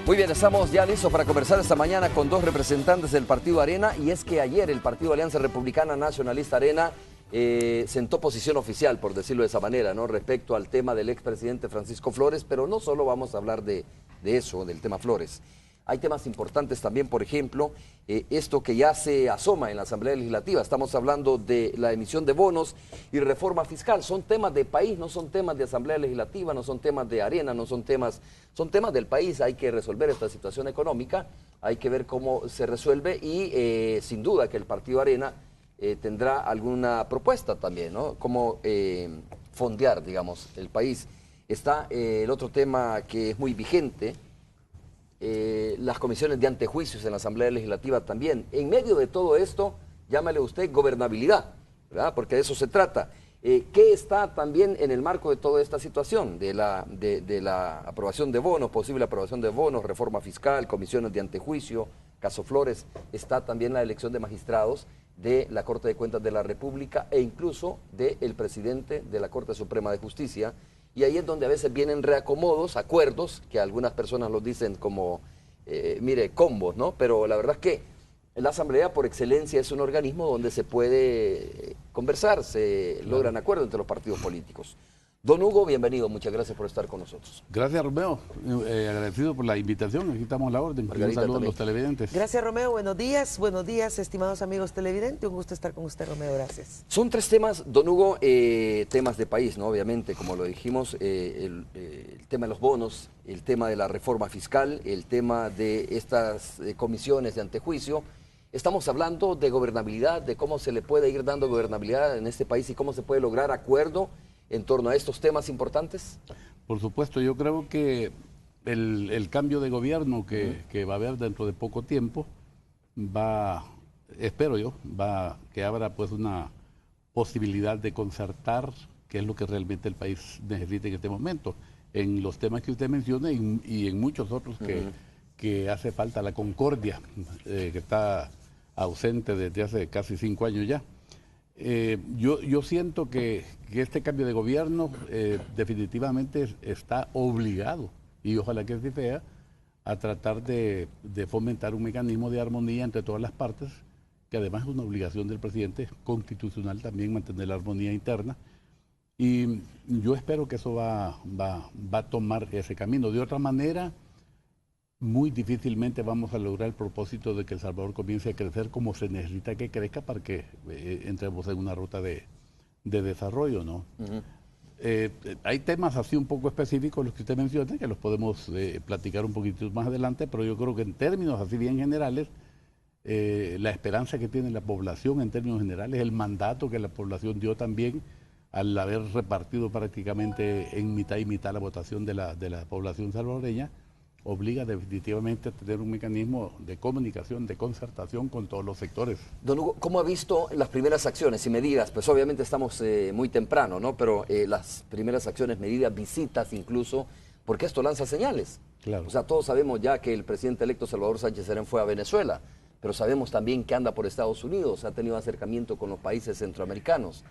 Muy bien, estamos ya listos para conversar esta mañana con dos representantes del Partido Arena, y es que ayer el Partido Alianza Republicana Nacionalista Arena sentó posición oficial, por decirlo de esa manera, ¿no?, respecto al tema del expresidente Francisco Flores, pero no solo vamos a hablar de eso, del tema Flores. Hay temas importantes también, por ejemplo, esto que ya se asoma en la Asamblea Legislativa. Estamos hablando de la emisión de bonos y reforma fiscal. Son temas de país, no son temas de Asamblea Legislativa, no son temas de Arena, son temas del país. Hay que resolver esta situación económica, hay que ver cómo se resuelve y sin duda que el Partido Arena tendrá alguna propuesta también, ¿no?, cómo fondear, digamos, el país. Está el otro tema que es muy vigente, las comisiones de antejuicios en la Asamblea Legislativa también. En medio de todo esto, llámale usted gobernabilidad, ¿verdad?, porque de eso se trata. ¿Qué está también en el marco de toda esta situación? De la aprobación de bonos, posible aprobación de bonos, reforma fiscal, comisiones de antejuicio, caso Flores. Está también la elección de magistrados de la Corte de Cuentas de la República e incluso del presidente de la Corte Suprema de Justicia. Y ahí es donde a veces vienen reacomodos, acuerdos, que algunas personas los dicen como, mire, combos, ¿no? Pero la verdad es que la Asamblea por excelencia es un organismo donde se puede conversar, se logran acuerdos entre los partidos políticos. Don Hugo, bienvenido, muchas gracias por estar con nosotros. Gracias, Romeo, agradecido por la invitación, aquí estamos a la orden. Un saludo a los televidentes. Gracias, Romeo, buenos días, estimados amigos televidentes, un gusto estar con usted, Romeo, gracias. Son tres temas, don Hugo, temas de país, ¿no?, obviamente, como lo dijimos, el tema de los bonos, el tema de la reforma fiscal, el tema de estas comisiones de antejuicio. Estamos hablando de gobernabilidad, de cómo se le puede ir dando gobernabilidad en este país y cómo se puede lograr acuerdo en torno a estos temas importantes. Por supuesto, yo creo que el cambio de gobierno que va a haber dentro de poco tiempo espero yo, que abra pues una posibilidad de concertar qué es lo que realmente el país necesita en este momento, en los temas que usted menciona y en muchos otros que hace falta la concordia, que está ausente desde hace casi 5 años ya. Yo siento que este cambio de gobierno definitivamente está obligado, y ojalá que así sea, a tratar de fomentar un mecanismo de armonía entre todas las partes, que además es una obligación del presidente constitucional también mantener la armonía interna, y yo espero que eso va a tomar ese camino. De otra manera, muy difícilmente vamos a lograr el propósito de que El Salvador comience a crecer como se necesita que crezca para que entremos en una ruta de desarrollo, ¿no? Hay temas así un poco específicos, los que usted menciona, que los podemos platicar un poquito más adelante, pero yo creo que en términos así bien generales, la esperanza que tiene la población en términos generales, el mandato que la población dio también al haber repartido prácticamente en mitad y mitad la votación de la población salvadoreña, obliga definitivamente a tener un mecanismo de comunicación, de concertación con todos los sectores. Don Hugo, ¿cómo ha visto las primeras acciones y medidas? Pues obviamente estamos muy temprano, ¿no? Pero las primeras acciones, medidas, visitas incluso, porque esto lanza señales. Claro. O sea, todos sabemos ya que el presidente electo Salvador Sánchez Serén fue a Venezuela, pero sabemos también que anda por Estados Unidos, ha tenido acercamiento con los países centroamericanos.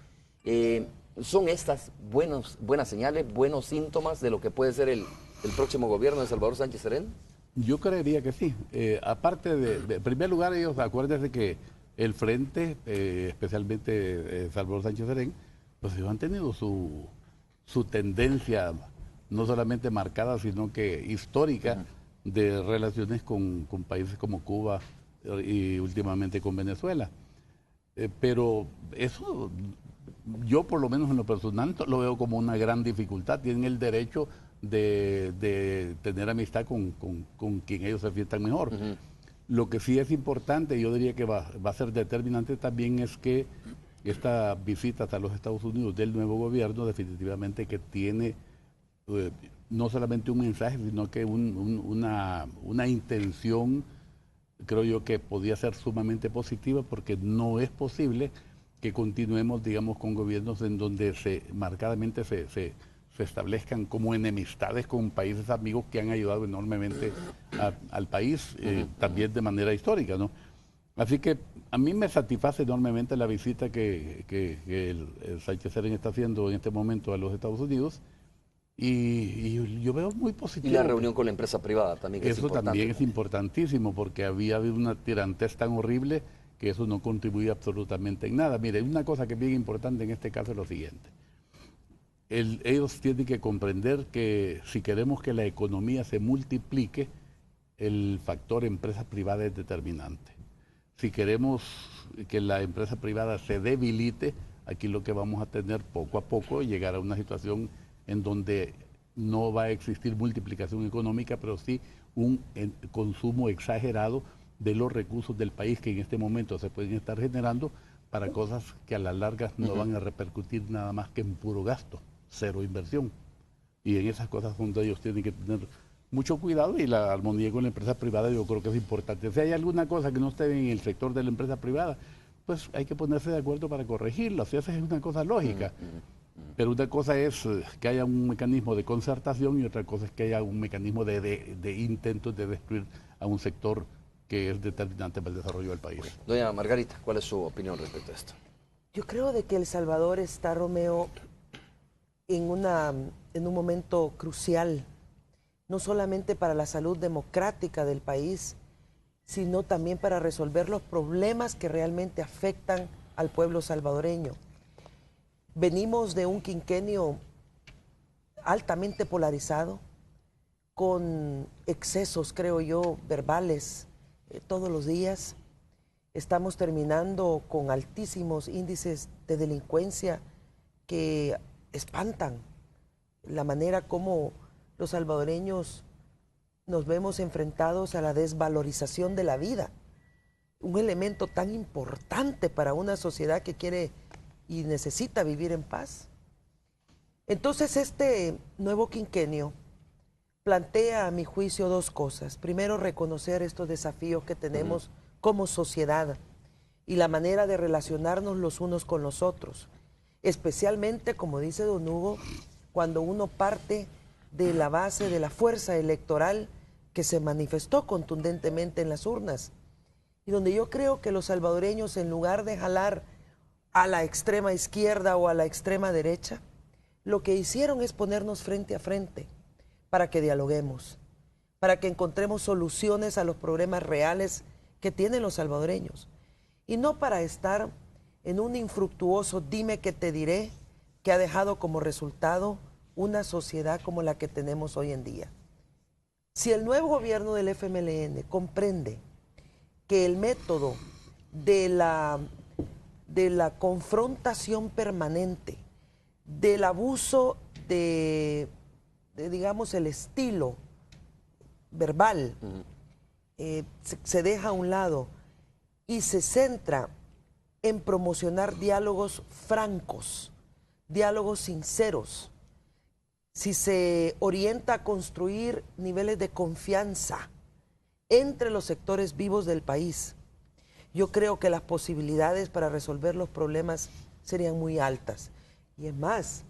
¿Son estas buenas señales, buenos síntomas de lo que puede ser el próximo gobierno de Salvador Sánchez Serén? Yo creería que sí. Aparte en primer lugar, ellos acuérdense que el Frente, especialmente Salvador Sánchez Serén, pues ellos han tenido su tendencia no solamente marcada, sino que histórica de relaciones con países como Cuba y últimamente con Venezuela. Pero eso, yo por lo menos en lo personal lo veo como una gran dificultad. Tienen el derecho de tener amistad con quien ellos se sientan mejor. Lo que sí es importante, yo diría que va a ser determinante también, es que esta visita hasta los Estados Unidos del nuevo gobierno definitivamente que tiene no solamente un mensaje, sino que una intención, creo yo, que podía ser sumamente positiva, porque no es posible que continuemos, digamos, con gobiernos en donde marcadamente se establezcan como enemistades con países amigos que han ayudado enormemente al país, también de manera histórica, ¿no? Así que a mí me satisface enormemente la visita que el Sánchez Serén está haciendo en este momento a los Estados Unidos, Y yo veo muy Y positivo. la reunión con la empresa privada también, que es Eso importante. también es importantísimo porque había habido una tirantez tan horrible que eso no contribuye absolutamente en nada. Mire, una cosa que es bien importante en este caso es lo siguiente. Ellos tienen que comprender que si queremos que la economía se multiplique, el factor empresa privada es determinante. Si queremos que la empresa privada se debilite, aquí lo que vamos a tener poco a poco es llegar a una situación en donde no va a existir multiplicación económica, pero sí un consumo exagerado de los recursos del país que en este momento se pueden estar generando para cosas que a la larga no van a repercutir nada más que en puro gasto, cero inversión. Y en esas cosas donde ellos tienen que tener mucho cuidado, y la armonía con la empresa privada yo creo que es importante. Si hay alguna cosa que no esté en el sector de la empresa privada, pues hay que ponerse de acuerdo para corregirla. Si esa es una cosa lógica. Pero una cosa es que haya un mecanismo de concertación y otra cosa es que haya un mecanismo de intentos de destruir a un sector que es determinante para el desarrollo del país. Doña Margarita, ¿cuál es su opinión respecto a esto? Yo creo de que El Salvador está, Romeo, en un momento crucial, no solamente para la salud democrática del país, sino también para resolver los problemas que realmente afectan al pueblo salvadoreño. Venimos de un quinquenio altamente polarizado, con excesos, creo yo, verbales todos los días. Estamos terminando con altísimos índices de delincuencia que espantan la manera como los salvadoreños nos vemos enfrentados a la desvalorización de la vida, un elemento tan importante para una sociedad que quiere y necesita vivir en paz. Entonces este nuevo quinquenio plantea, a mi juicio, dos cosas. Primero, reconocer estos desafíos que tenemos como sociedad y la manera de relacionarnos los unos con los otros, especialmente, como dice don Hugo, cuando uno parte de la base de la fuerza electoral que se manifestó contundentemente en las urnas, y donde yo creo que los salvadoreños, en lugar de jalar a la extrema izquierda o a la extrema derecha, lo que hicieron es ponernos frente a frente para que dialoguemos, para que encontremos soluciones a los problemas reales que tienen los salvadoreños, y no para estar en un infructuoso dime que te diré que ha dejado como resultado una sociedad como la que tenemos hoy en día. Si el nuevo gobierno del FMLN comprende que el método de la confrontación permanente, del abuso de digamos, el estilo verbal, se deja a un lado y se centra en promocionar diálogos francos, diálogos sinceros, si se orienta a construir niveles de confianza entre los sectores vivos del país, yo creo que las posibilidades para resolver los problemas serían muy altas. Y es más,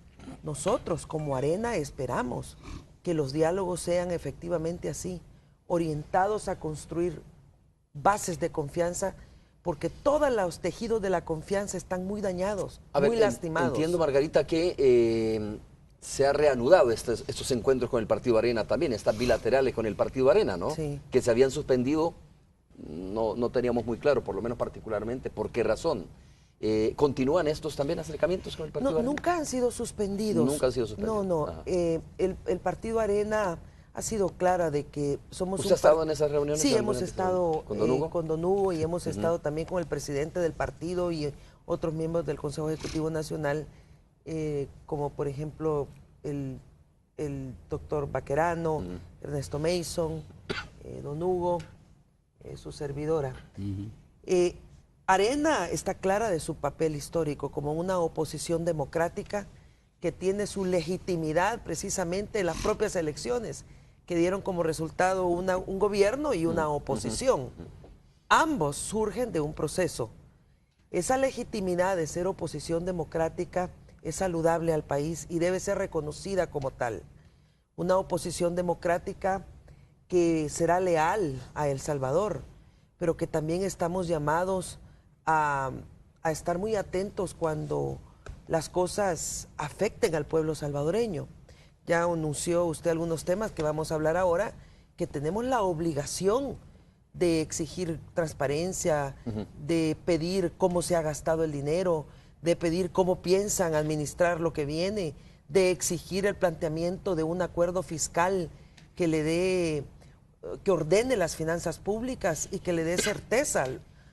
nosotros como Arena esperamos que los diálogos sean efectivamente así, orientados a construir bases de confianza, porque todos los tejidos de la confianza están muy dañados, muy lastimados. Entiendo, Margarita, que se ha reanudado estos encuentros con el Partido Arena también, estas bilaterales con el Partido Arena, ¿no? Sí. Que se habían suspendido, no teníamos muy claro, por lo menos particularmente, por qué razón. ¿Continúan estos también acercamientos con el Partido Arena? Nunca han sido suspendidos. Nunca han sido suspendidos. No. El Partido Arena ha sido clara de que somos ¿Usted ha estado en esas reuniones? Sí, hemos estado con don Hugo, con don Hugo, y hemos estado también con el presidente del partido y otros miembros del Consejo Ejecutivo Nacional, como por ejemplo el doctor Baquerano, Ernesto Mason, don Hugo, su servidora. Arena está clara de su papel histórico como una oposición democrática que tiene su legitimidad precisamente en las propias elecciones, que dieron como resultado un gobierno y una oposición. Ambos surgen de un proceso. Esa legitimidad de ser oposición democrática es saludable al país y debe ser reconocida como tal. Una oposición democrática que será leal a El Salvador, pero que también estamos llamados a estar muy atentos cuando las cosas afecten al pueblo salvadoreño. ya anunció usted algunos temas que vamos a hablar ahora, que tenemos la obligación de exigir transparencia, de pedir cómo se ha gastado el dinero, de pedir cómo piensan administrar lo que viene, de exigir el planteamiento de un acuerdo fiscal que le dé, que ordene las finanzas públicas y que le dé certeza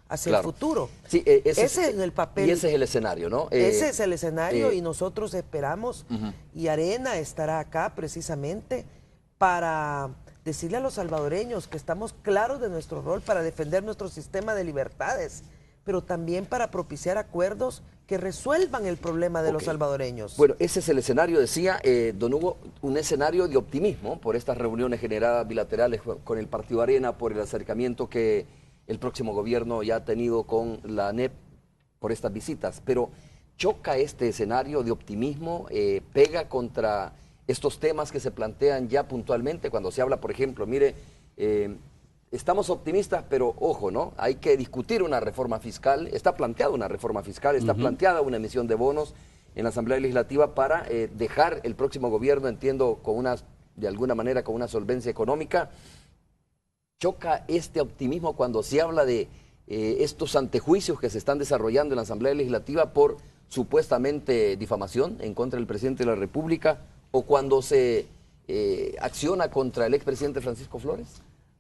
hacia el futuro. Sí, ese es el papel. Y ese es el escenario, ¿no? Ese es el escenario y nosotros esperamos, y Arena estará acá precisamente para decirle a los salvadoreños que estamos claros de nuestro rol para defender nuestro sistema de libertades, pero también para propiciar acuerdos que resuelvan el problema de los salvadoreños. Bueno, ese es el escenario, decía don Hugo, un escenario de optimismo por estas reuniones generadas bilaterales con el Partido Arena, por el acercamiento que el próximo gobierno ya ha tenido con la ANEP por estas visitas. Pero choca este escenario de optimismo, pega contra estos temas que se plantean ya puntualmente cuando se habla, por ejemplo, mire, estamos optimistas, pero ojo, ¿no? Hay que discutir una reforma fiscal, está planteada una reforma fiscal, está planteada una emisión de bonos en la Asamblea Legislativa para dejar el próximo gobierno, entiendo, con de alguna manera con una solvencia económica. Choca este optimismo cuando se habla de estos antejuicios que se están desarrollando en la Asamblea Legislativa por supuestamente difamación en contra del presidente de la República, o cuando se acciona contra el expresidente Francisco Flores.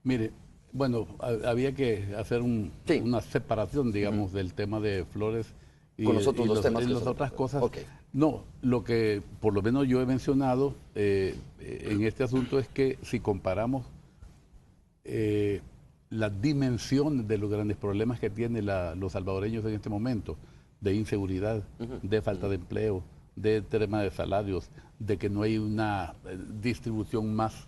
Mire, bueno, había que hacer una separación, digamos, del tema de Flores y, con los otros dos temas. Y las otras cosas. No, lo que por lo menos yo he mencionado en este asunto es que si comparamos la dimensión de los grandes problemas que tienen los salvadoreños en este momento, de inseguridad, de falta de empleo, de tema de salarios, de que no hay una distribución más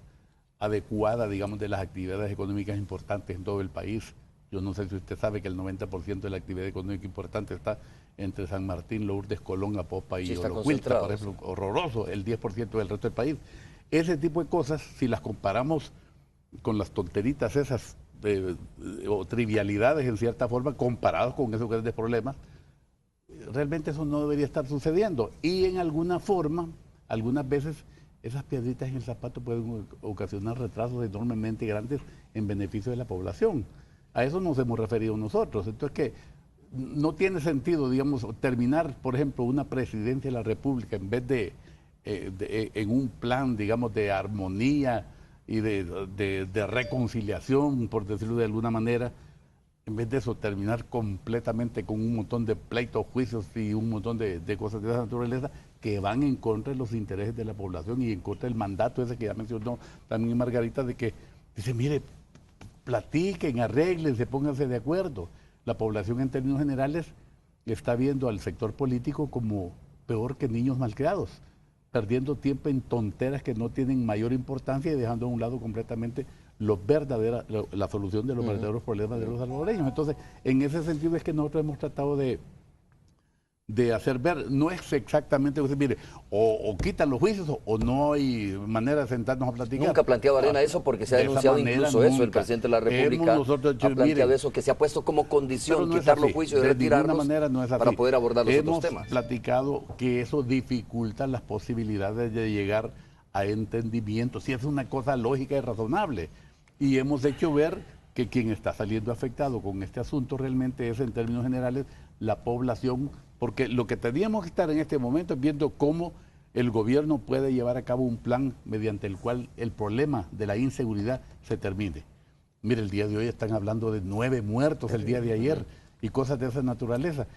adecuada, digamos, de las actividades económicas importantes en todo el país. Yo no sé si usted sabe que el 90% de la actividad económica importante está entre San Martín, Lourdes, Colón, Apopa y Olocuilta, por ejemplo, horroroso, el 10% del resto del país. Ese tipo de cosas, si las comparamos con las tonteritas esas, o trivialidades en cierta forma, comparados con esos grandes problemas, realmente eso no debería estar sucediendo. Y en alguna forma, algunas veces, esas piedritas en el zapato pueden ocasionar retrasos enormemente grandes en beneficio de la población. A eso nos hemos referido nosotros. Entonces, que no tiene sentido, digamos, terminar, por ejemplo, una presidencia de la República en vez de en un plan, digamos, de armonía y de reconciliación, por decirlo de alguna manera, en vez de eso terminar completamente con un montón de pleitos, juicios y un montón de cosas de esa naturaleza que van en contra de los intereses de la población y en contra del mandato ese que ya mencionó también Margarita, de que dice, mire, platiquen, arréglense, pónganse de acuerdo. La población en términos generales está viendo al sector político como peor que niños malcriados, perdiendo tiempo en tonteras que no tienen mayor importancia y dejando a un lado completamente la solución de los verdaderos problemas de los salvadoreños. Entonces, en ese sentido es que nosotros hemos tratado de hacer ver, no es exactamente, mire, o quitan los juicios o no hay manera de sentarnos a platicar. Nunca ha planteado Arena eso, porque se ha denunciado incluso eso, el presidente de la República ha planteado eso, que se ha puesto como condición quitar los juicios y retirarlos para poder abordar los otros temas. Hemos platicado que eso dificulta las posibilidades de llegar a entendimiento, si es una cosa lógica y razonable. Y hemos hecho ver que quien está saliendo afectado con este asunto realmente es, en términos generales, la población, porque lo que teníamos que estar en este momento es viendo cómo el gobierno puede llevar a cabo un plan mediante el cual el problema de la inseguridad se termine. Mire, el día de hoy están hablando de 9 muertos el día de ayer y cosas de esa naturaleza.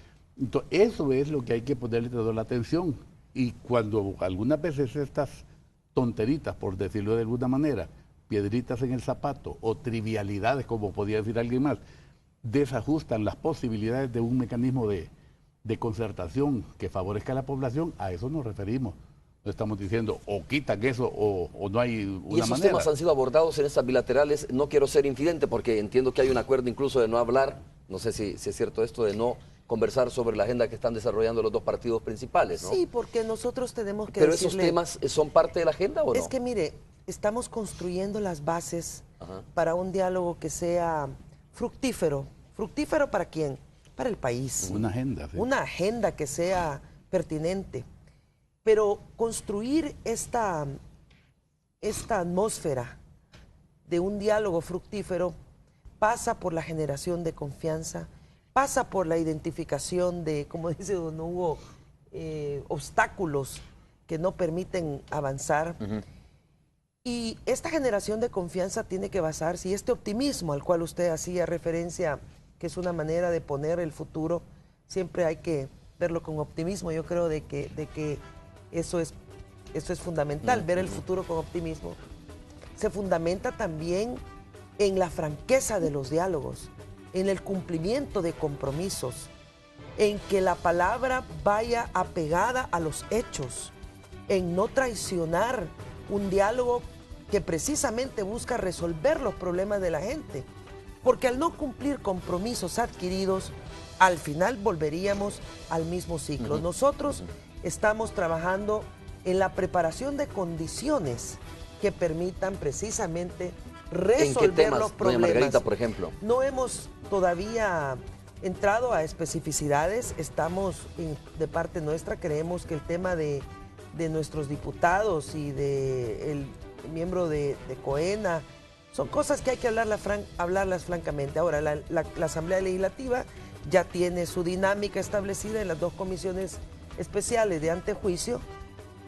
Entonces, eso es lo que hay que ponerle toda la atención. Y cuando algunas veces estas tonteritas, por decirlo de alguna manera, piedritas en el zapato o trivialidades, como podía decir alguien más, desajustan las posibilidades de un mecanismo de concertación que favorezca a la población, a eso nos referimos. No estamos diciendo o quitan eso o no hay una manera. Y esos temas han sido abordados en estas bilaterales. No quiero ser infidente porque entiendo que hay un acuerdo incluso de no hablar, no sé si es cierto esto, de no conversar sobre la agenda que están desarrollando los dos partidos principales, ¿no? Sí, porque nosotros tenemos que ¿Pero esos temas son parte de la agenda o no? Es que mire, estamos construyendo las bases para un diálogo que sea fructífero. ¿Fructífero para quién? Para el país. Una agenda. Sí. Una agenda que sea pertinente. Pero construir esta esta atmósfera de un diálogo fructífero pasa por la generación de confianza, pasa por la identificación de, como dice don Hugo, obstáculos que no permiten avanzar. Y esta generación de confianza tiene que basarse, y este optimismo al cual usted hacía referencia, que es una manera de poner el futuro, siempre hay que verlo con optimismo. Yo creo de que eso es fundamental, ver el futuro con optimismo. Se fundamenta también en la franqueza de los diálogos, en el cumplimiento de compromisos, en que la palabra vaya apegada a los hechos, en no traicionar un diálogo que precisamente busca resolver los problemas de la gente. Porque al no cumplir compromisos adquiridos, al final volveríamos al mismo ciclo. Nosotros estamos trabajando en la preparación de condiciones que permitan precisamente resolver ¿En qué temas, los doña problemas. Margarita, por ejemplo? No hemos todavía entrado a especificidades. Estamos, de parte nuestra, creemos que el tema de nuestros diputados y del miembro de COENA son cosas que hay que hablarlas francamente. Ahora, la Asamblea Legislativa ya tiene su dinámica establecida en las dos comisiones especiales de antejuicio,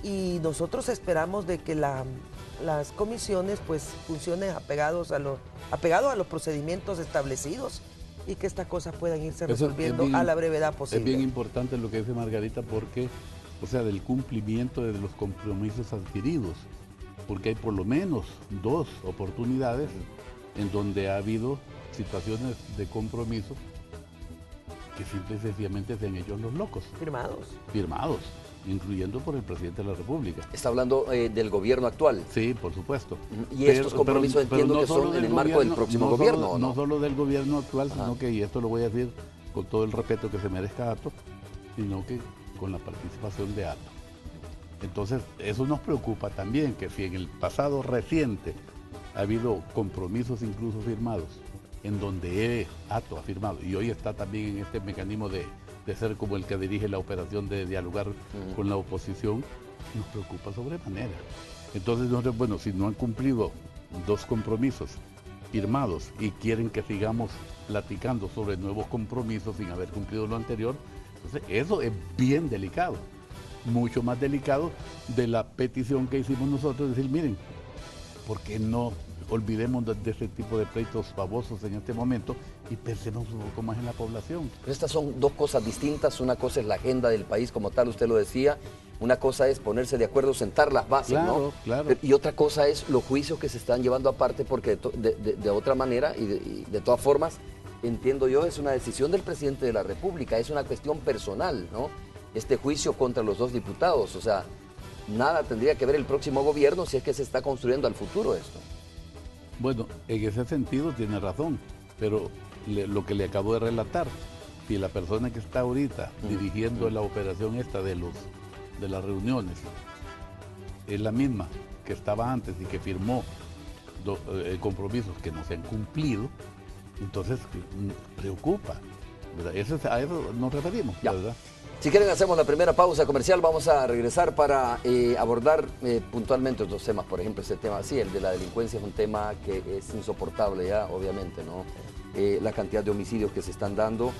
y nosotros esperamos de que las comisiones pues funcionen apegado a los procedimientos establecidos, y que estas cosas puedan irse resolviendo a la brevedad posible. Es bien importante lo que dice Margarita, porque, o sea, del cumplimiento de los compromisos adquiridos, porque hay por lo menos 2 oportunidades en donde ha habido situaciones de compromiso que simple y sencillamente se han hecho los locos. Firmados, incluyendo por el presidente de la República. Está hablando del gobierno actual. Sí, por supuesto. Y estos compromisos entiendo que son en el marco del próximo gobierno, ¿no? No solo del gobierno actual, sino que, y esto lo voy a decir con todo el respeto que se merezca Ato, sino que con la participación de Ato. Entonces, eso nos preocupa también, que si en el pasado reciente ha habido compromisos incluso firmados, en donde Ato ha firmado, y hoy está también en este mecanismo de ser como el que dirige la operación de dialogar con la oposición, nos preocupa sobremanera. Entonces, nosotros, bueno, si no han cumplido 2 compromisos firmados y quieren que sigamos platicando sobre nuevos compromisos sin haber cumplido lo anterior, entonces eso es bien delicado. Mucho más delicado de la petición que hicimos nosotros, decir, miren, ¿por qué no olvidemos de ese tipo de pleitos famosos en este momento y pensemos un poco más en la población? Pero estas son 2 cosas distintas. Una cosa es la agenda del país como tal, usted lo decía. Una cosa es ponerse de acuerdo, sentar las bases, claro, ¿no? Claro. Y otra cosa es los juicios que se están llevando aparte, porque de otra manera y de todas formas, entiendo yo, es una decisión del presidente de la República, es una cuestión personal, ¿no? Este juicio contra los 2 diputados, o sea, nada tendría que ver el próximo gobierno si es que se está construyendo al futuro esto. Bueno, en ese sentido tiene razón, pero lo que le acabo de relatar, si la persona que está ahorita dirigiendo la operación esta de las reuniones es la misma que estaba antes y que firmó compromisos que no se han cumplido, entonces preocupa, ¿verdad? A eso nos referimos, ¿verdad? Si quieren hacemos la primera pausa comercial, vamos a regresar para abordar puntualmente otros temas. Por ejemplo, ese tema, sí, el de la delincuencia es un tema que es insoportable ya, obviamente, ¿no? La cantidad de homicidios que se están dando.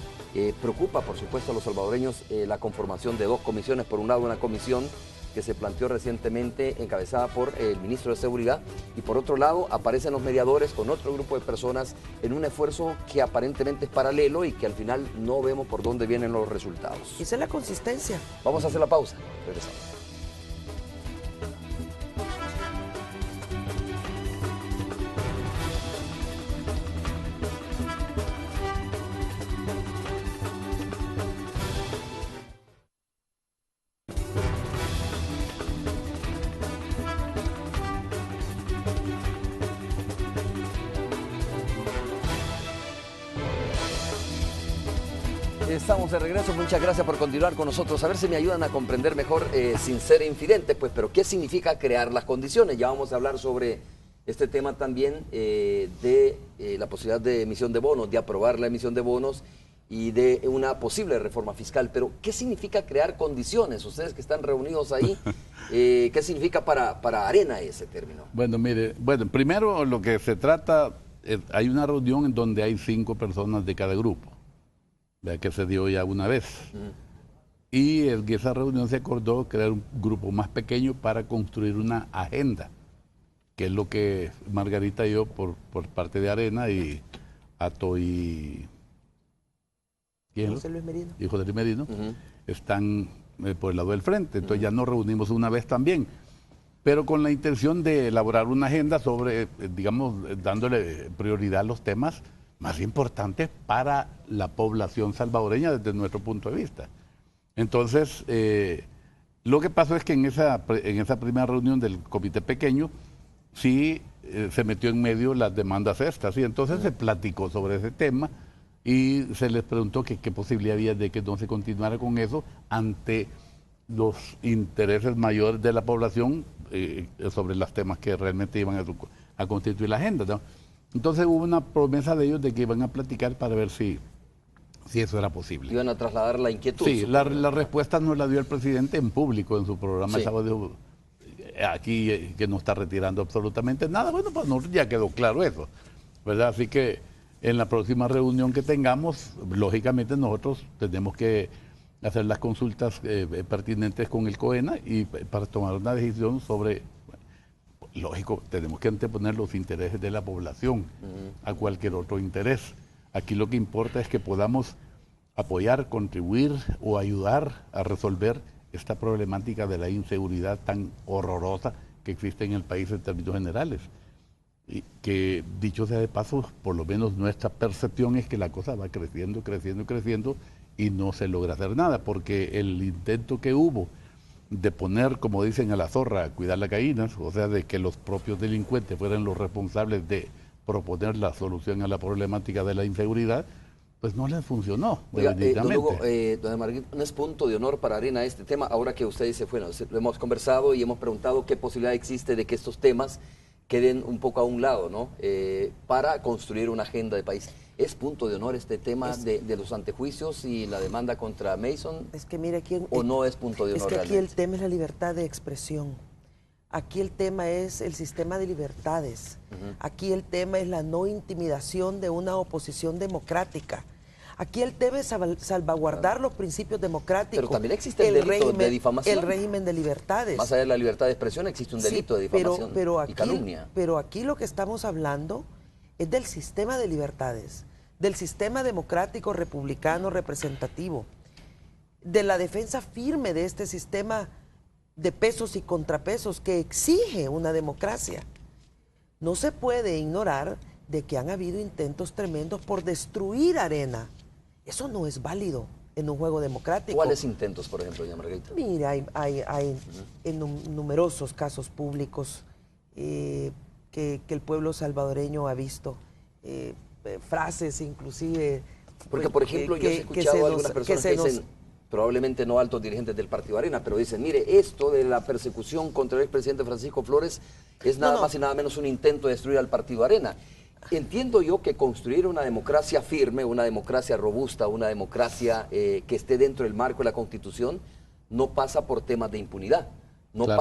Preocupa, por supuesto, a los salvadoreños la conformación de 2 comisiones. Por un lado, una comisión que se planteó recientemente, encabezada por el ministro de Seguridad, y por otro lado aparecen los mediadores con otro grupo de personas en un esfuerzo que aparentemente es paralelo y que al final no vemos por dónde vienen los resultados. Esa es la consistencia. Vamos a hacer la pausa. Regresamos. Estamos de regreso, muchas gracias por continuar con nosotros. A ver si me ayudan a comprender mejor, sin ser infidentes, pues, pero ¿qué significa crear las condiciones? Ya vamos a hablar sobre este tema también de la posibilidad de emisión de bonos, de aprobar la emisión de bonos y de una posible reforma fiscal. Pero, ¿qué significa crear condiciones? Ustedes que están reunidos ahí, ¿qué significa para Arena ese término? Bueno, mire, primero lo que se trata, hay una reunión en donde hay 5 personas de cada grupo, vea que se dio ya una vez. Y en esa reunión se acordó crear un grupo más pequeño para construir una agenda, que es lo que Margarita y yo, por parte de Arena, y Ato y... José Luis Merino. Y José Luis Merino, están por el lado del frente. Entonces ya nos reunimos una vez también, pero con la intención de elaborar una agenda sobre, digamos, dándole prioridad a los temas más importantes para la población salvadoreña desde nuestro punto de vista. Entonces, lo que pasó es que en esa primera reunión del comité pequeño, sí se metió en medio las demandas estas, y entonces se platicó sobre ese tema, y se les preguntó que qué posibilidad había de que no se continuara con eso ante los intereses mayores de la población sobre los temas que realmente iban a constituir la agenda, ¿no? Entonces hubo una promesa de ellos de que iban a platicar para ver si eso era posible. Iban a trasladar la inquietud. Sí, la respuesta nos la dio el presidente en público en su programa. Sí. Sábado, aquí que no está retirando absolutamente nada. Bueno, pues ya quedó claro eso, ¿verdad? Así que en la próxima reunión que tengamos, lógicamente nosotros tenemos que hacer las consultas pertinentes con el COENA y para tomar una decisión sobre, lógico, tenemos que anteponer los intereses de la población a cualquier otro interés. Aquí lo que importa es que podamos apoyar, contribuir o ayudar a resolver esta problemática de la inseguridad tan horrorosa que existe en el país en términos generales. Y que, dicho sea de paso, por lo menos nuestra percepción es que la cosa va creciendo, creciendo, creciendo y no se logra hacer nada, porque el intento que hubo de poner, como dicen a la zorra, a cuidar las gallinas, o sea, de que los propios delincuentes fueran los responsables de proponer la solución a la problemática de la inseguridad, pues no les funcionó. Oiga, don Hugo, doña Margarita, no es punto de honor para Arena este tema, ahora que usted dice, bueno, lo hemos conversado y hemos preguntado qué posibilidad existe de que estos temas queden un poco a un lado, ¿no? Para construir una agenda de país. ¿Es punto de honor este tema de los antejuicios y la demanda contra Mason? Es que mire, aquí, ¿o no es punto de honor? Es que aquí realmente el tema es la libertad de expresión. Aquí el tema es el sistema de libertades. Aquí el tema es la no intimidación de una oposición democrática. Aquí el tema es salvaguardar los principios democráticos. Pero también existe el delito de difamación. El régimen de libertades. Más allá de la libertad de expresión existe un delito de difamación y calumnia. Pero aquí lo que estamos hablando es del sistema de libertades, del sistema democrático republicano representativo, de la defensa firme de este sistema de pesos y contrapesos que exige una democracia. No se puede ignorar de que han habido intentos tremendos por destruir Arena. Eso no es válido en un juego democrático. ¿Cuáles intentos, por ejemplo, doña Margarita? Mira, hay numerosos casos públicos que el pueblo salvadoreño ha visto, frases inclusive. Porque, por ejemplo, yo he escuchado a algunas personas que dicen, probablemente no altos dirigentes del Partido Arena, pero dicen, mire, esto de la persecución contra el expresidente Francisco Flores es nada más y nada menos un intento de destruir al Partido Arena. Entiendo yo que construir una democracia firme, una democracia robusta, una democracia que esté dentro del marco de la Constitución, no pasa por temas de impunidad. No claro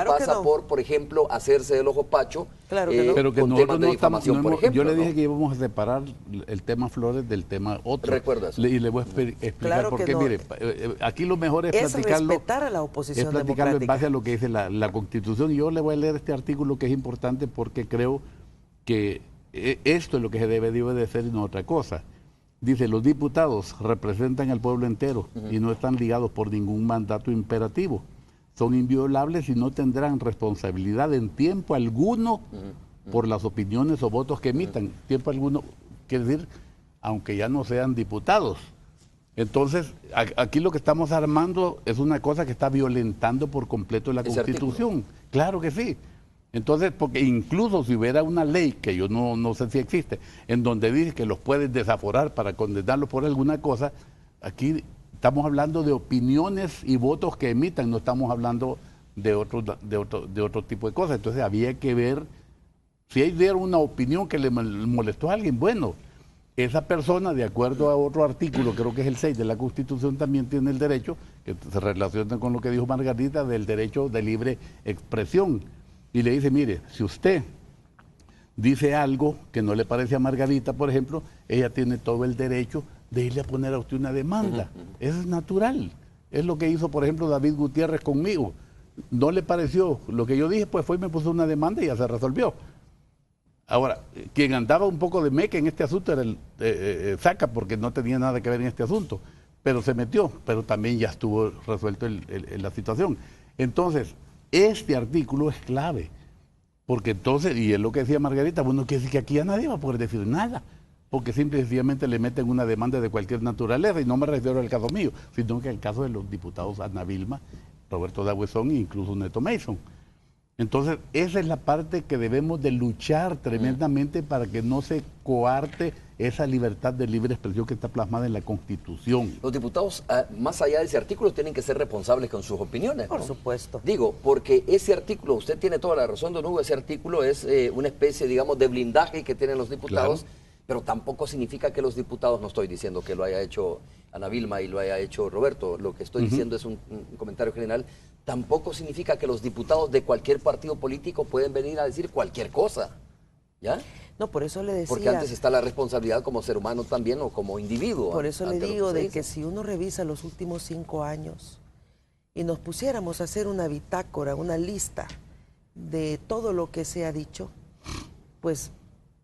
pasa, por ejemplo, hacerse del ojo pacho pero que con temas de difamación, por ejemplo. Yo le dije que íbamos a separar el tema Flores del tema otro. Recuerda eso. Y le voy a explicar por qué. Mire, aquí lo mejor es platicarlo. Respetar a la oposición es platicarlo democrática. En base a lo que dice la Constitución. Y yo le voy a leer este artículo que es importante porque creo que esto es lo que se debe de hacer y no otra cosa. Dice, los diputados representan al pueblo entero y no están ligados por ningún mandato imperativo. Son inviolables y no tendrán responsabilidad en tiempo alguno por las opiniones o votos que emitan. Tiempo alguno, quiere decir, aunque ya no sean diputados. Entonces, aquí lo que estamos armando es una cosa que está violentando por completo la Constitución. Artículo. Claro que sí. Entonces, porque incluso si hubiera una ley, que yo no sé si existe, en donde dice que los puedes desaforar para condenarlos por alguna cosa, aquí estamos hablando de opiniones y votos que emitan, no estamos hablando de otro tipo de cosas. Entonces había que ver, si hay una opinión que le molestó a alguien, bueno, esa persona, de acuerdo a otro artículo, creo que es el 6 de la Constitución, también tiene el derecho, que se relaciona con lo que dijo Margarita, del derecho de libre expresión. Y le dice, mire, si usted dice algo que no le parece a Margarita, por ejemplo, ella tiene todo el derecho de irle a poner a usted una demanda. Eso es natural. Es lo que hizo, por ejemplo, David Gutiérrez conmigo. No le pareció lo que yo dije, pues fue y me puso una demanda y ya se resolvió. Ahora, quien andaba un poco de meca en este asunto era el Saca, porque no tenía nada que ver en este asunto, pero se metió, pero también ya estuvo resuelto la situación. Entonces, este artículo es clave, porque entonces, y es lo que decía Margarita, bueno, quiere decir que aquí ya nadie va a poder decir nada, porque simple y sencillamente le meten una demanda de cualquier naturaleza, y no me refiero al caso mío, sino que al caso de los diputados Ana Vilma, Roberto Dagüezón e incluso Neto Mason. Entonces, esa es la parte que debemos de luchar tremendamente para que no se coarte esa libertad de libre expresión que está plasmada en la Constitución. Los diputados, más allá de ese artículo, tienen que ser responsables con sus opiniones, ¿no? Por supuesto. Digo, porque ese artículo, usted tiene toda la razón, don Hugo, ese artículo es una especie, digamos, de blindaje que tienen los diputados, claro, pero tampoco significa que los diputados, no estoy diciendo que lo haya hecho Ana Vilma y lo haya hecho Roberto, lo que estoy diciendo es un comentario general, tampoco significa que los diputados de cualquier partido político pueden venir a decir cualquier cosa, ¿ya? No, por eso le decía... Porque antes está la responsabilidad como ser humano también o como individuo. Por eso le digo de que si uno revisa los últimos 5 años y nos pusiéramos a hacer una bitácora, una lista de todo lo que se ha dicho, pues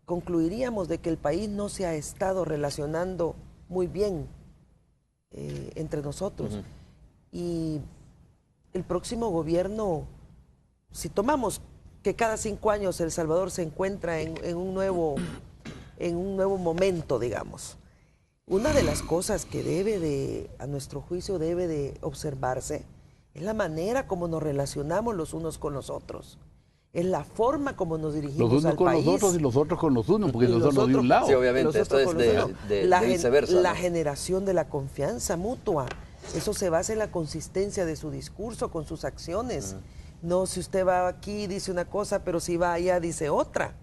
concluiríamos de que el país no se ha estado relacionando muy bien entre nosotros. Y el próximo gobierno, si tomamos que cada 5 años El Salvador se encuentra en un nuevo momento, digamos, una de las cosas que a nuestro juicio debe de observarse es la manera como nos relacionamos los unos con los otros. Es la forma como nos dirigimos los unos al con país. los otros y los otros con los unos, porque no son los de un lado. Sí, obviamente, esto es de viceversa. La ¿no? generación de la confianza mutua. Eso se basa en la consistencia de su discurso con sus acciones. No, si usted va aquí dice una cosa, pero si va allá dice otra.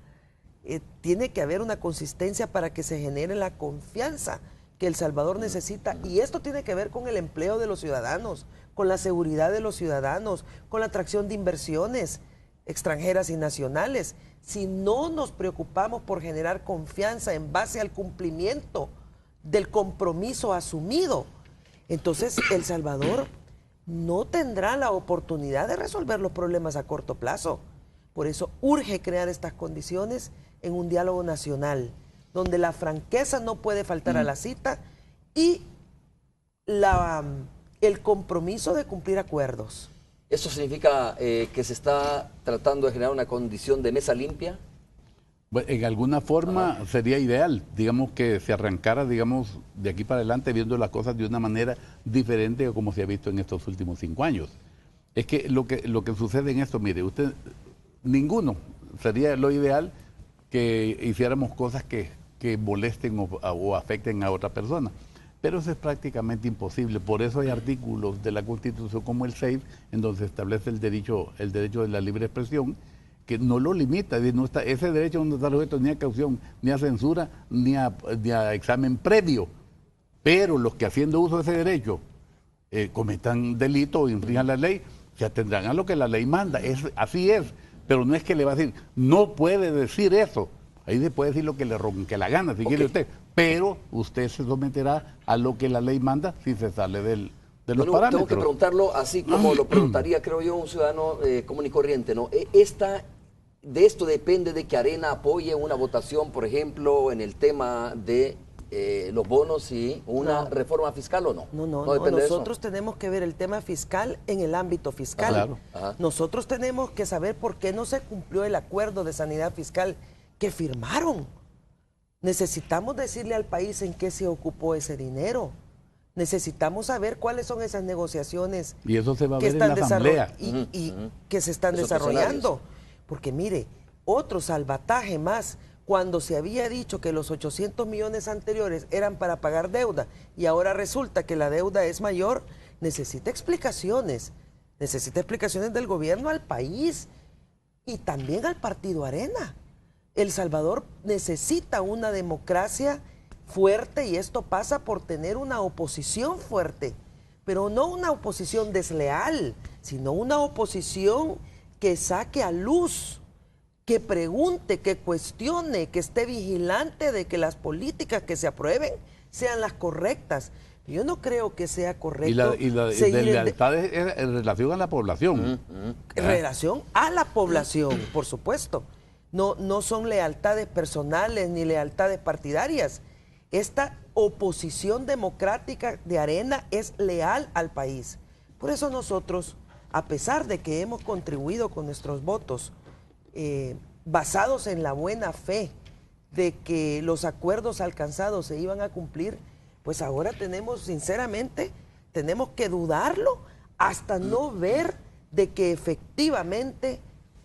Tiene que haber una consistencia para que se genere la confianza que El Salvador necesita. Y esto tiene que ver con el empleo de los ciudadanos, con la seguridad de los ciudadanos, con la atracción de inversiones extranjeras y nacionales. Si no nos preocupamos por generar confianza en base al cumplimiento del compromiso asumido, entonces El Salvador no tendrá la oportunidad de resolver los problemas a corto plazo. Por eso urge crear estas condiciones en un diálogo nacional, donde la franqueza no puede faltar a la cita y el compromiso de cumplir acuerdos. ¿Eso significa que se está tratando de generar una condición de mesa limpia? Bueno, en alguna forma sería ideal, digamos, que se arrancara, digamos, de aquí para adelante viendo las cosas de una manera diferente a como se ha visto en estos últimos 5 años. Es que lo que sucede en esto, mire, ninguno sería lo ideal que hiciéramos cosas que molesten o afecten a otra persona. Pero eso es prácticamente imposible. Por eso hay artículos de la Constitución como el 6, en donde se establece el derecho de la libre expresión, que no lo limita. Ese derecho no está sujeto ni a caución, ni a censura, ni a examen previo. Pero los que haciendo uso de ese derecho cometan delito o infrinjan la ley, se atendrán a lo que la ley manda. Así es. Pero no es que le va a decir, no puede decir eso. Ahí se puede decir lo que le ronque la gana, si quiere usted. Pero usted se someterá a lo que la ley manda si se sale de los parámetros. Tengo que preguntarlo así como lo preguntaría, creo yo, un ciudadano común y corriente, ¿no? De esto depende de que Arena apoye una votación, por ejemplo, en el tema de los bonos y una reforma fiscal, ¿o no? No, depende de eso. Nosotros tenemos que ver el tema fiscal en el ámbito fiscal. Claro. Nosotros tenemos que saber por qué no se cumplió el acuerdo de sanidad fiscal que firmaron. Necesitamos decirle al país en qué se ocupó ese dinero. Necesitamos saber cuáles son esas negociaciones y eso se va a ver en la asamblea y que se están desarrollando. Porque mire, otro salvataje más, cuando se había dicho que los 800 millones anteriores eran para pagar deuda y ahora resulta que la deuda es mayor, necesita explicaciones del gobierno al país y también al partido Arena. El Salvador necesita una democracia fuerte, y esto pasa por tener una oposición fuerte, pero no una oposición desleal, sino una oposición que saque a luz, que pregunte, que cuestione, que esté vigilante de que las políticas que se aprueben sean las correctas. Yo no creo que sea correcto. Y la lealtad es en relación a la población. En relación a la población, por supuesto. No son lealtades personales ni lealtades partidarias. Esta oposición democrática de Arena es leal al país. Por eso nosotros, a pesar de que hemos contribuido con nuestros votos, basados en la buena fe de que los acuerdos alcanzados se iban a cumplir, pues ahora sinceramente, tenemos que dudarlo hasta no ver de que efectivamente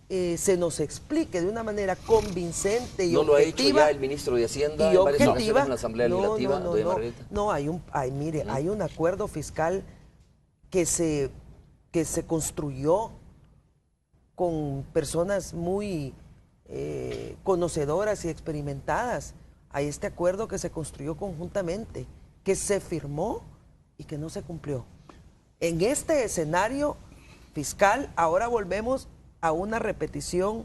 se nos explique de una manera convincente y ¿No lo ha hecho objetiva. ya el ministro de Hacienda y en varias ocasiones objetiva. en la Asamblea Legislativa, doña Margarita? No, hay un acuerdo fiscal que se construyó con personas muy conocedoras y experimentadas. Hay este acuerdo que se construyó conjuntamente, que se firmó y que no se cumplió. En este escenario fiscal ahora volvemos a una repetición,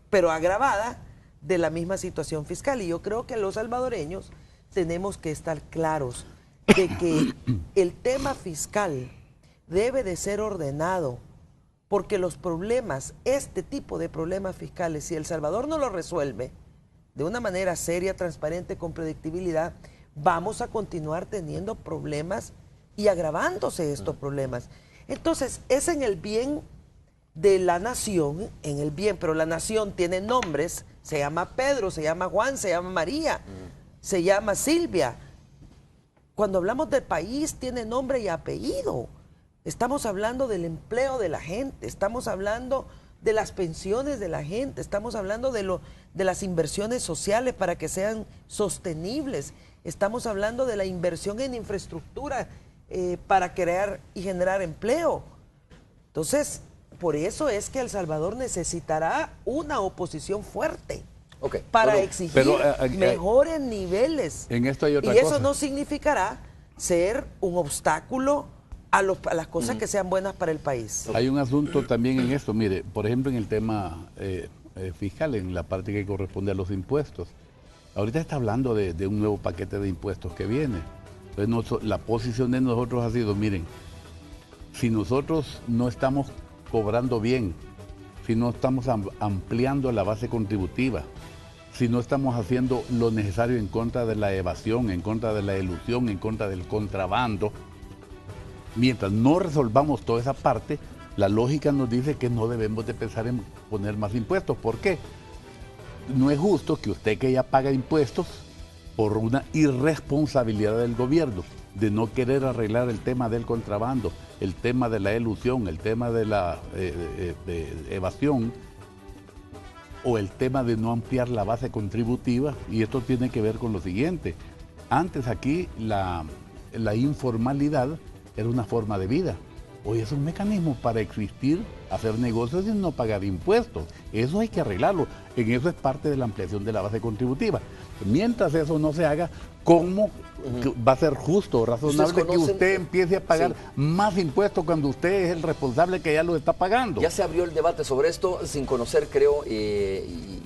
pero agravada, de la misma situación fiscal. Y yo creo que los salvadoreños tenemos que estar claros de que el tema fiscal debe de ser ordenado, porque los problemas, este tipo de problemas fiscales, si El Salvador no lo resuelve de una manera seria, transparente, con predictibilidad, vamos a continuar teniendo problemas y agravándose estos problemas. Entonces, es en el bien de la nación, en el bien, pero la nación tiene nombres, se llama Pedro, se llama Juan, se llama María, se llama Silvia. Cuando hablamos del país, tiene nombre y apellido. Estamos hablando del empleo de la gente, estamos hablando de las pensiones de la gente, estamos hablando de las inversiones sociales para que sean sostenibles, estamos hablando de la inversión en infraestructura para crear y generar empleo. Entonces, por eso es que El Salvador necesitará una oposición fuerte para exigir mejores niveles. En esto hay otra y eso cosa. no significará ser un obstáculo a las cosas que sean buenas para el país. Hay un asunto también en esto, mire, por ejemplo en el tema fiscal, en la parte que corresponde a los impuestos. Ahorita está hablando de un nuevo paquete de impuestos que viene. Entonces la posición de nosotros ha sido, miren, si nosotros no estamos cobrando bien, si no estamos ampliando la base contributiva, si no estamos haciendo lo necesario en contra de la evasión, en contra de la elusión, en contra del contrabando, mientras no resolvamos toda esa parte, la lógica nos dice que no debemos de pensar en poner más impuestos. ¿Por qué? No es justo que usted, que ya paga impuestos, por una irresponsabilidad del gobierno de no querer arreglar el tema del contrabando, el tema de la elusión, el tema de la evasión, o el tema de no ampliar la base contributiva, y esto tiene que ver con lo siguiente. Antes aquí la informalidad era una forma de vida. Hoy es un mecanismo para existir, hacer negocios y no pagar impuestos. Eso hay que arreglarlo. En eso es parte de la ampliación de la base contributiva. Mientras eso no se haga, ¿cómo va a ser justo o razonable que usted empiece a pagar más impuestos cuando usted es el responsable que ya lo está pagando? Ya se abrió el debate sobre esto sin conocer, creo, y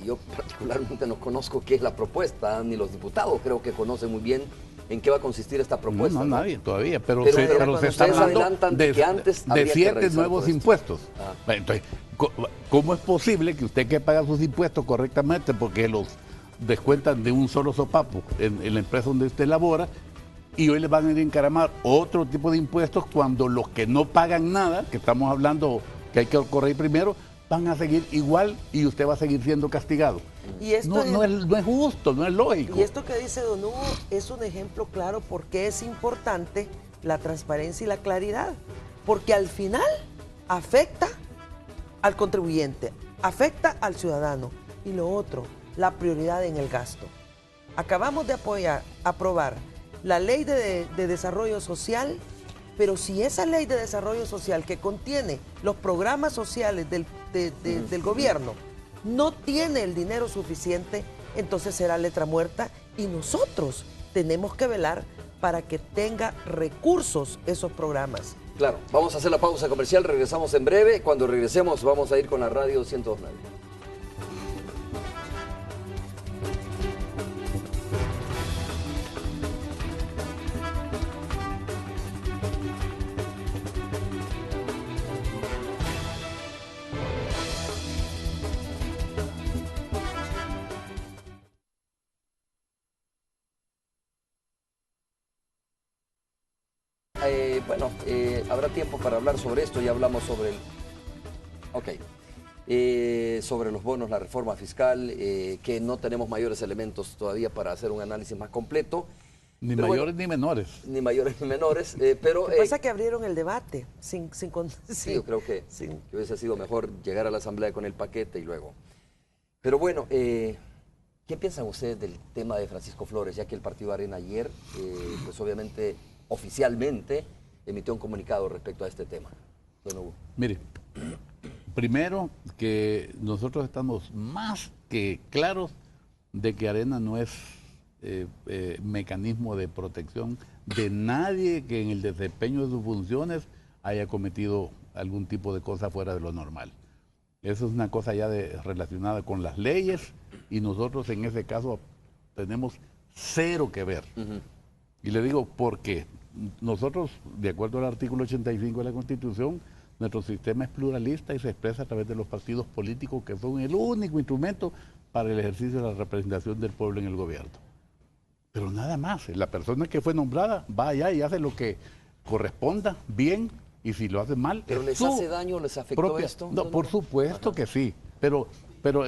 yo particularmente no conozco qué es la propuesta, ni los diputados creo que conocen muy bien en qué va a consistir esta propuesta. No, nadie todavía, pero se está ustedes hablando adelantan que antes de habría que 7 revisar nuevos todo esto. impuestos. Entonces, ¿cómo es posible que usted, que paga sus impuestos correctamente, porque los descuentan de un solo sopapo en la empresa donde usted labora, y hoy le van a ir a encaramar otro tipo de impuestos cuando los que no pagan nada, que estamos hablando que hay que correr primero, van a seguir igual y usted va a seguir siendo castigado? Y esto no es justo, no es lógico. Y esto que dice Don Hugo es un ejemplo claro porque es importante la transparencia y la claridad, porque al final afecta al contribuyente, afecta al ciudadano. Y lo otro, la prioridad en el gasto. Acabamos de aprobar la ley de desarrollo social, pero si esa ley de desarrollo social que contiene los programas sociales del gobierno no tiene el dinero suficiente, entonces será letra muerta y nosotros tenemos que velar para que tenga recursos esos programas. Claro, vamos a hacer la pausa comercial, regresamos en breve. Cuando regresemos vamos a ir con la radio 102.9. Habrá tiempo para hablar sobre esto. Ya hablamos sobre sobre los bonos, la reforma fiscal, que no tenemos mayores elementos todavía para hacer un análisis más completo. Ni mayores ni menores. Ni mayores ni menores, pero... Lo que pasa es que abrieron el debate sí, yo creo que hubiese sido mejor llegar a la Asamblea con el paquete y luego... Pero bueno, ¿qué piensan ustedes del tema de Francisco Flores? Ya que el Partido Arena ayer, pues obviamente, oficialmente, emitió un comunicado respecto a este tema. Don Hugo. Mire, primero que nosotros estamos más que claros de que Arena no es mecanismo de protección de nadie que en el desempeño de sus funciones haya cometido algún tipo de cosa fuera de lo normal. Eso es una cosa ya relacionada con las leyes y nosotros en ese caso tenemos cero que ver. Y le digo por qué. Nosotros, de acuerdo al artículo 85 de la Constitución, nuestro sistema es pluralista y se expresa a través de los partidos políticos que son el único instrumento para el ejercicio de la representación del pueblo en el gobierno. Pero nada más, la persona que fue nombrada va allá y hace lo que corresponda bien y si lo hace mal... ¿Pero les hace daño, les afectó esto? No, por supuesto que sí, pero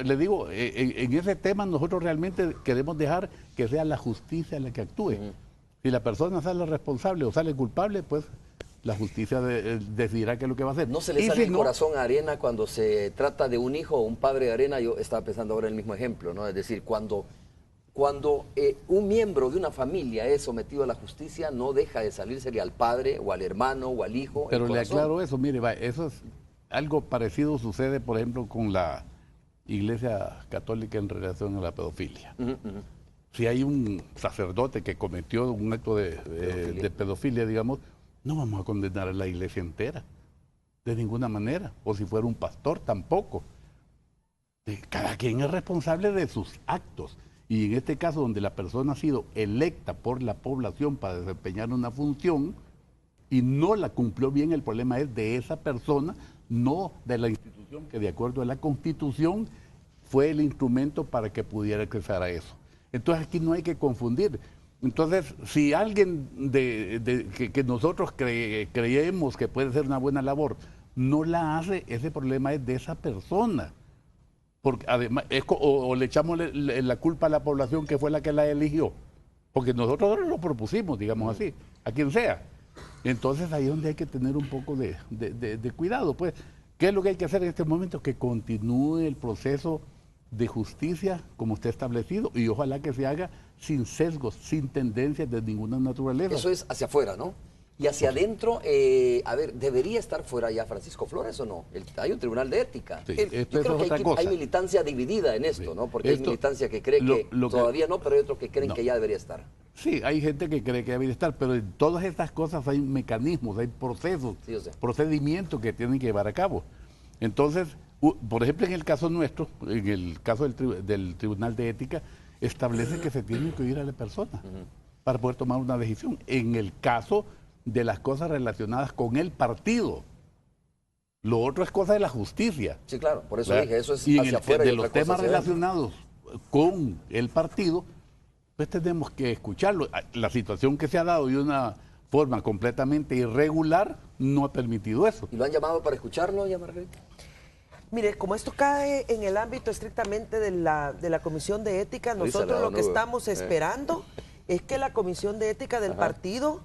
le digo, en ese tema nosotros realmente queremos dejar que sea la justicia la que actúe. Si la persona sale responsable o sale culpable, pues la justicia decidirá qué es lo que va a hacer. ¿No se le sale el corazón a Arena cuando se trata de un hijo o un padre de Arena? Yo estaba pensando ahora en el mismo ejemplo, ¿no? Es decir, cuando un miembro de una familia es sometido a la justicia, no deja de salírsele al padre o al hermano o al hijo. Pero le aclaro eso, mire, eso es algo parecido sucede, por ejemplo, con la Iglesia Católica en relación a la pedofilia. Si hay un sacerdote que cometió un acto de pedofilia, digamos, no vamos a condenar a la iglesia entera, de ninguna manera. O si fuera un pastor, tampoco. Cada quien es responsable de sus actos. Y en este caso, donde la persona ha sido electa por la población para desempeñar una función y no la cumplió bien, el problema es de esa persona, no de la institución que de acuerdo a la Constitución fue el instrumento para que pudiera acceder a eso. Entonces aquí no hay que confundir. Entonces, si alguien que nosotros creemos que puede ser una buena labor, no la hace, ese problema es de esa persona. Porque además, o le echamos la culpa a la población que fue la que la eligió. Porque nosotros lo propusimos, digamos así, a quien sea. Entonces ahí es donde hay que tener un poco de cuidado. Pues, ¿qué es lo que hay que hacer en este momento? Que continúe el proceso de justicia como está establecido y ojalá que se haga sin sesgos, sin tendencias de ninguna naturaleza. Eso es hacia afuera, ¿no? Y hacia adentro, a ver, ¿debería estar fuera ya Francisco Flores o no? Hay un tribunal de ética. Sí, yo creo que hay militancia dividida en esto, ¿no? Porque hay militancia que cree que todavía no, pero hay otros que creen que ya debería estar. Sí, hay gente que cree que debería estar, pero en todas estas cosas hay mecanismos, hay procesos, procedimientos que tienen que llevar a cabo. Entonces, por ejemplo, en el caso nuestro, en el caso del Tribunal de Ética, establece que se tiene que oír a la persona para poder tomar una decisión. En el caso de las cosas relacionadas con el partido, lo otro es cosa de la justicia. Sí, claro, por eso dije, eso es y hacia afuera. De los temas relacionados con el partido, pues tenemos que escucharlo. La situación que se ha dado de una forma completamente irregular no ha permitido eso. ¿Y lo han llamado para escucharlo, ya Margarita? Mire, como esto cae en el ámbito estrictamente de la Comisión de Ética, nosotros lo que estamos esperando es que la Comisión de Ética del partido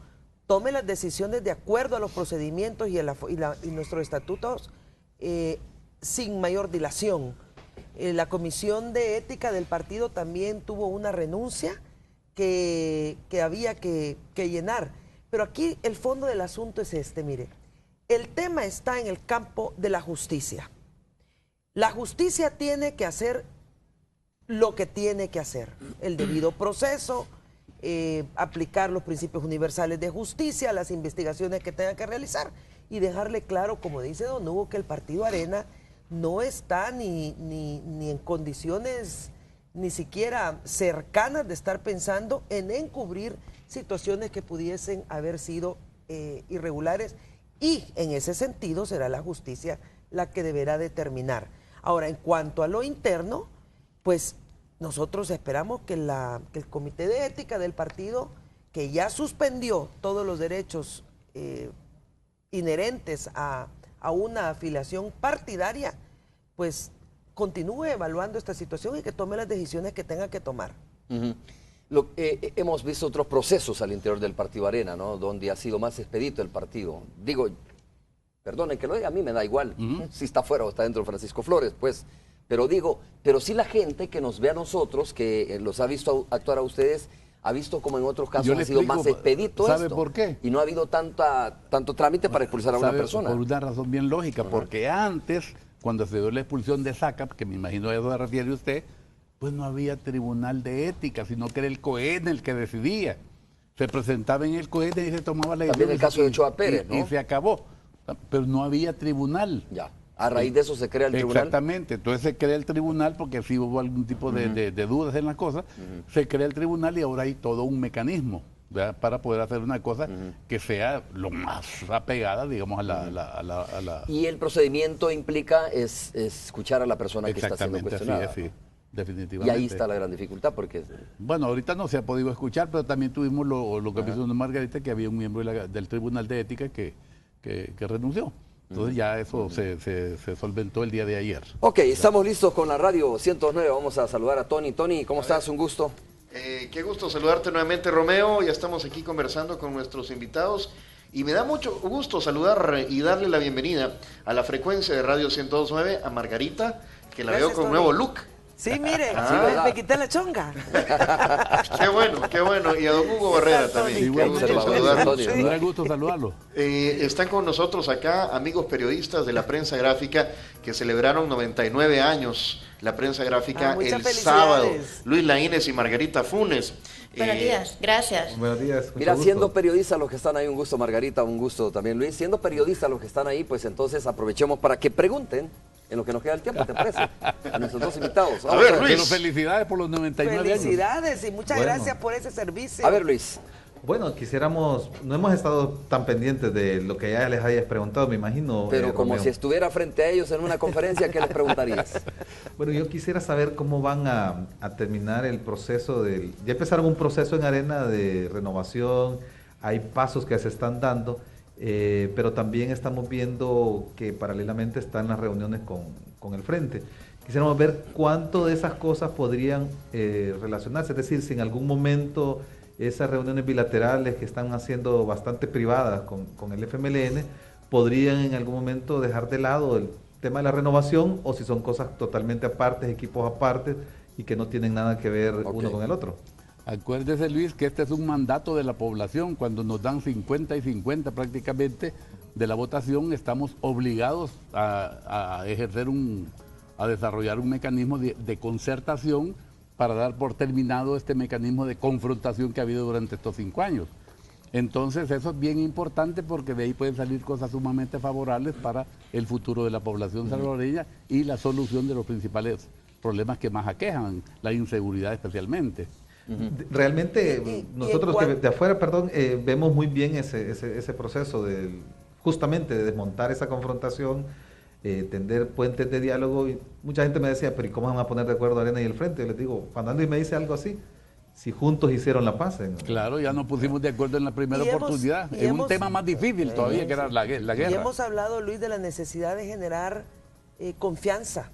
tome las decisiones de acuerdo a los procedimientos y nuestros estatutos sin mayor dilación. La Comisión de Ética del partido también tuvo una renuncia que había que llenar. Pero aquí el fondo del asunto es este, mire. El tema está en el campo de la justicia. La justicia tiene que hacer lo que tiene que hacer, el debido proceso, aplicar los principios universales de justicia, las investigaciones que tenga que realizar y dejarle claro, como dice don Hugo, que el Partido Arena no está ni en condiciones ni siquiera cercanas de estar pensando en encubrir situaciones que pudiesen haber sido irregulares, y en ese sentido será la justicia la que deberá determinar. Ahora, en cuanto a lo interno, pues nosotros esperamos que el Comité de Ética del partido, que ya suspendió todos los derechos inherentes a una afiliación partidaria, pues continúe evaluando esta situación y que tome las decisiones que tenga que tomar. Hemos visto otros procesos al interior del Partido Arena, ¿no? Donde ha sido más expedito el partido. Digo, perdonen que lo diga, a mí me da igual si está fuera o está dentro Francisco Flores, pues. Pero digo, pero sí la gente que nos ve a nosotros, que los ha visto actuar a ustedes, ha visto como en otros casos ha sido más expedito esto. ¿Sabe por qué? Y no ha habido tanto trámite para expulsar a una persona. Por una razón bien lógica, porque antes, cuando se dio la expulsión de Zácap, que me imagino a eso se refiere usted, pues no había tribunal de ética, sino que era el COEN el que decidía. Se presentaba en el COEN y se tomaba la decisión. También el caso de Ochoa Pérez, ¿no? Y se acabó. Pero no había tribunal. Ya. A raíz de eso se crea el tribunal. Exactamente, entonces se crea el tribunal porque si hubo algún tipo de dudas en las cosas, se crea el tribunal y ahora hay todo un mecanismo, ¿verdad?, para poder hacer una cosa que sea lo más apegada, digamos, a la... Y el procedimiento implica es escuchar a la persona que está siendo cuestionada. Así es, sí, definitivamente. Y ahí está la gran dificultad porque... Bueno, ahorita no se ha podido escuchar, pero también tuvimos lo que mencionó Margarita, que había un miembro del Tribunal de Ética que renunció. Entonces ya eso se solventó el día de ayer. Ok, estamos listos con la radio 109. Vamos a saludar a Tony. Tony, ¿cómo estás? Un gusto. Qué gusto saludarte nuevamente, Romeo. Ya estamos aquí conversando con nuestros invitados. Y me da mucho gusto saludar y darle la bienvenida a la frecuencia de Radio 109 a Margarita, que la veo con un nuevo look. Sí, mire, me quité la chonga. Qué bueno. Y a don Hugo Barrera también. Sí, bueno, un gusto saludarlo. Están con nosotros acá amigos periodistas de la prensa gráfica que celebraron 99 años la prensa gráfica el sábado. Luis Laínez y Margarita Funes. Buenos días, gracias. Buenos días. Mira, siendo periodistas los que están ahí, un gusto Margarita, un gusto también Luis. Siendo periodistas los que están ahí, pues entonces aprovechemos para que pregunten en lo que nos queda el tiempo, ¿te parece? A nuestros dos invitados. A ver, Luis. Pero felicidades por los 99 años. Felicidades y muchas gracias por ese servicio. A ver, Luis. Bueno, no hemos estado tan pendientes de lo que ya les hayas preguntado, me imagino. Pero como Romeo, si estuviera frente a ellos en una conferencia, ¿qué les preguntarías? Bueno, yo quisiera saber cómo van a terminar el proceso ya empezaron un proceso en Arena de renovación, hay pasos que se están dando, pero también estamos viendo que paralelamente están las reuniones con el Frente. Quisiéramos ver cuánto de esas cosas podrían relacionarse, es decir, si en algún momento esas reuniones bilaterales que están haciendo bastante privadas con el FMLN, podrían en algún momento dejar de lado el tema de la renovación, o si son cosas totalmente apartes, equipos apartes, y que no tienen nada que ver uno con el otro. Acuérdese, Luis, que este es un mandato de la población. Cuando nos dan 50 y 50 prácticamente de la votación, estamos obligados a desarrollar un mecanismo de concertación para dar por terminado este mecanismo de confrontación que ha habido durante estos 5 años. Entonces eso es bien importante porque de ahí pueden salir cosas sumamente favorables para el futuro de la población salvadoreña y la solución de los principales problemas que más aquejan, la inseguridad especialmente. Realmente nosotros de afuera, vemos muy bien ese proceso justamente de desmontar esa confrontación, tender puentes de diálogo, y mucha gente me decía, pero ¿y cómo van a poner de acuerdo Arena y el Frente? Yo les digo, cuando Andy me dice algo así, si juntos hicieron la paz. Claro, ya nos pusimos de acuerdo en la primera oportunidad, en un tema más difícil todavía, que era la guerra. Y hemos hablado, Luis, de la necesidad de generar confianza,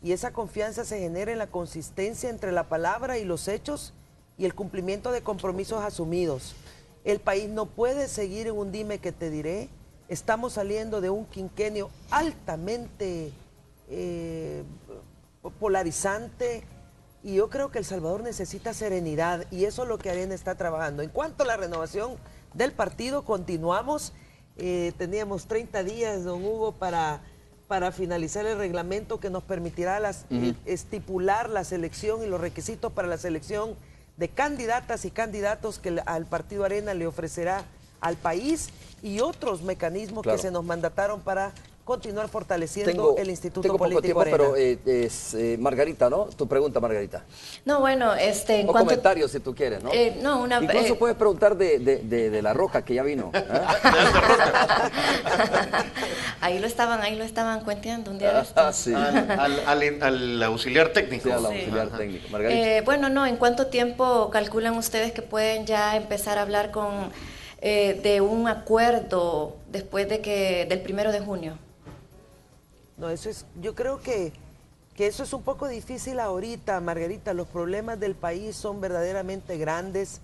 y esa confianza se genera en la consistencia entre la palabra y los hechos y el cumplimiento de compromisos asumidos. El país no puede seguir en un dime que te diré. Estamos saliendo de un quinquenio altamente polarizante, y yo creo que El Salvador necesita serenidad, y eso es lo que Arena está trabajando. En cuanto a la renovación del partido, continuamos. Teníamos 30 días, don Hugo, para para finalizar el reglamento que nos permitirá estipular la selección y los requisitos para la selección de candidatas y candidatos que al Partido Arena le ofrecerá al país y otros mecanismos que se nos mandataron para continuar fortaleciendo el Instituto Político Arena. Pero Margarita, ¿no? Tu pregunta, Margarita. No, bueno, en o comentarios si tú quieres, ¿no? No, incluso puedes preguntar de La Roca, que ya vino. Ahí lo estaban cuenteando un día de estos. Sí. Al auxiliar técnico. Sí, al auxiliar técnico. Margarita. Bueno, no, ¿en cuánto tiempo calculan ustedes que pueden ya empezar a hablar de un acuerdo después del 1 de junio? No, yo creo que eso es un poco difícil ahorita, Margarita. Los problemas del país son verdaderamente grandes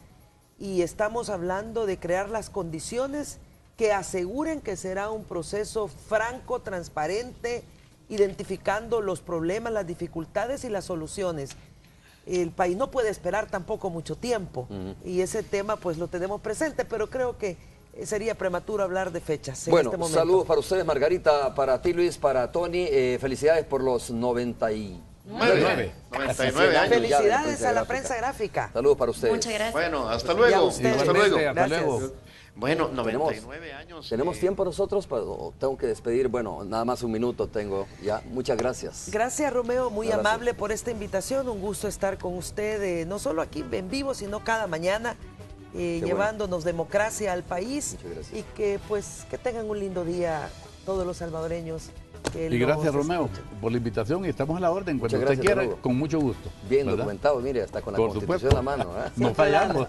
y estamos hablando de crear las condiciones que aseguren que será un proceso franco, transparente, identificando los problemas, las dificultades y las soluciones. El país no puede esperar tampoco mucho tiempo y ese tema pues lo tenemos presente, pero creo que sería prematuro hablar de fechas en este momento. Saludos para ustedes, Margarita, para ti, Luis, para Tony. Felicidades por los 99 años. Felicidades a la prensa gráfica. Saludos para ustedes. Muchas gracias. Bueno, hasta luego. Hasta luego. Hasta luego. Bueno, 99 años. ¿Tenemos tiempo nosotros? Tengo que despedir. Bueno, nada más un minuto tengo ya. Muchas gracias. Gracias, Romeo. Muy amable por esta invitación. Un gusto estar con usted, no solo aquí en vivo, sino cada mañana. Llevándonos democracia al país y que tengan un lindo día todos los salvadoreños. Y gracias, Romeo, por la invitación y estamos a la orden cuando usted quiera, con mucho gusto. Bien documentado, mire, hasta con la Constitución en la mano. No fallamos.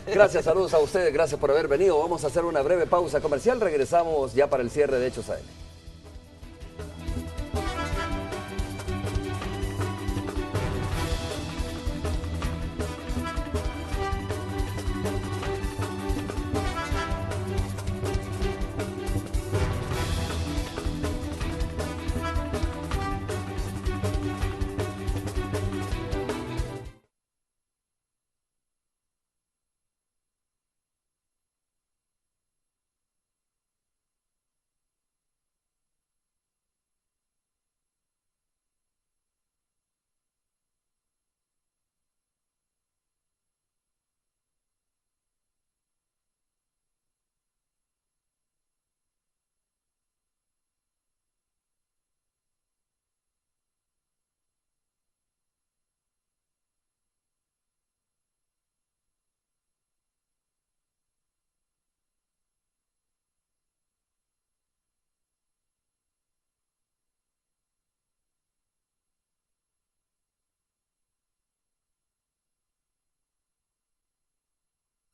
Gracias, saludos a ustedes, gracias por haber venido. Vamos a hacer una breve pausa comercial, regresamos ya para el cierre de Hechos AM.